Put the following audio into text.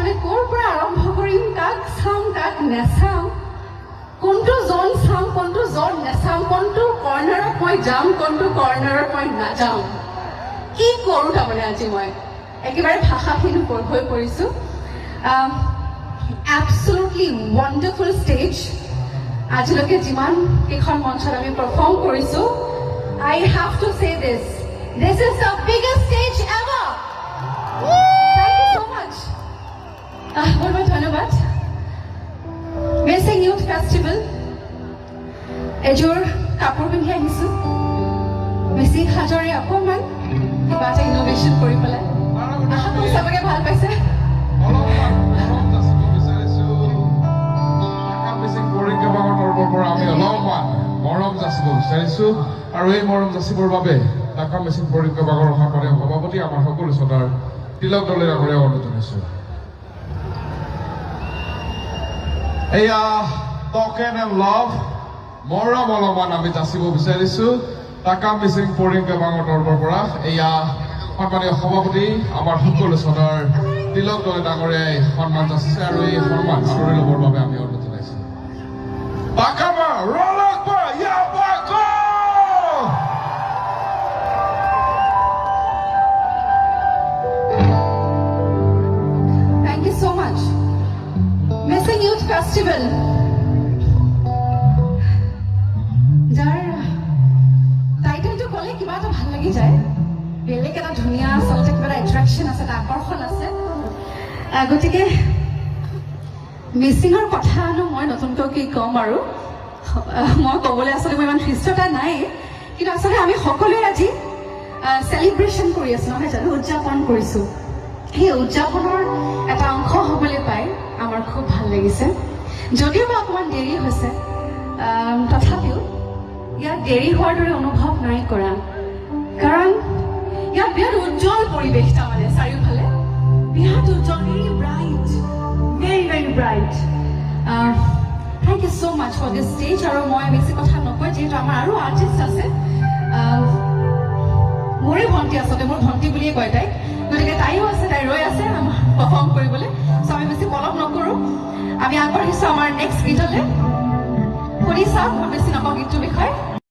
মানে ক'ৰ পৰা আৰম্ভ কৰিম, কাক চাম কাক নেচাম, কোনটো জন চাম কোনটো জন নেচাম, কোনটো কৰ্ণাৰত মই যাম কোনটো কৰ্ণাৰত মই নাযাম, কি কৰোঁ তাৰমানে আজি মই একেবাৰে ভাষাহীন হৈ পৰিছোঁ। Absolutely wonderful stage. আজিলৈকে যিমান কেইখন মঞ্চত আমি পাৰফৰ্ম কৰিছোঁ, I have to say this is the biggest stage ever. Thank you so much. বহুত বহুত ধন্যবাদ। মিছিং ইউথ ফেষ্টিভেল এযোৰ কাপোৰ পিন্ধি আহিছোঁ, মিচিং সাজৰে অকণমান কিবা এটা ইন'ভেশ্যন কৰি পেলাই। আশা কৰোঁ চবকে ভাল পাইছে। আমি অলপমান মৰম যাচিব বিচাৰিছোঁ আৰু এই মৰম যাচিবৰ বাবে ঢাকা মিচিং পৰীক্ষা বিভাগৰ সন্মানীয় সভাপতি আমাৰ সকলো শ্ৰদ্ধাৰ তিলক দলে ডাঙৰীয়া অনুৰোধ জনাইছোঁ। এয়া টকেন এণ্ড লাভ মৰম অলপমান আমি যাচিব বিচাৰিছোঁ ঢাকা মিচিং পৰীক্ষা বিভাগৰ তৰফৰ পৰা। এয়া সন্মানীয় সভাপতি আমাৰ সকলো শ্ৰদ্ধাৰ তিলক দলে ডাঙৰীয়াই সন্মান যাচিছে আৰু এই সন্মান আদৰি ল'বৰ বাবে আমি অনুৰোধ জনাইছোঁ। Bakama, Rolakba, Yabako! Thank you so much. Missing Youth Festival. যাৰ টাইটেলটো ক'লে কিবা এটা ভাল লাগি যায়, বেলেগ এটা ধুনীয়া আচলতে কিবা এটা এট্ৰেকশ্যন আছে, এটা আকৰ্ষণ আছে। গতিকে মিচিঙৰ কথানো মই নতুনকৈ কি ক'ম আৰু, মই ক'বলৈ আচলতে মই ইমান ধৃষ্টতা নাই, কিন্তু আচলতে আমি সকলোৱে আজি চেলিব্ৰেশ্যন কৰি আছোঁ নহয় জানো, উদযাপন কৰিছোঁ। সেই উদযাপনৰ এটা অংশ হ'বলৈ পাই আমাৰ খুব ভাল লাগিছে। যদিও বা অকণমান দেৰি হৈছে, তথাপিও ইয়াত দেৰি হোৱাৰ দৰে অনুভৱ নাই কৰা, কাৰণ ইয়াত বিৰাট উজ্জ্বল পৰিৱেশ তাৰমানে চাৰিওফালে, বিৰাট উজ্জ্বল, very bright, very bright. Thank you so much for this stage. আৰু মই বেছি কথা নকয়, যিহেতু আমাৰ আৰু আৰ্টিষ্ট আছে, মোৰে ভণ্টি আচলতে, মোৰ ভণ্টি বুলিয়ে কয় তাইক, গতিকে তাইও আছে, তাই ৰৈ আছে পাৰফৰ্ম কৰিবলৈ। চ' আমি বেছি পলম নকৰোঁ, আমি আগবাঢ়িছোঁ আমাৰ নেক্সট গীতলৈ। শুনি চাওক, মই বেছি নকওঁ গীতটোৰ বিষয়ে।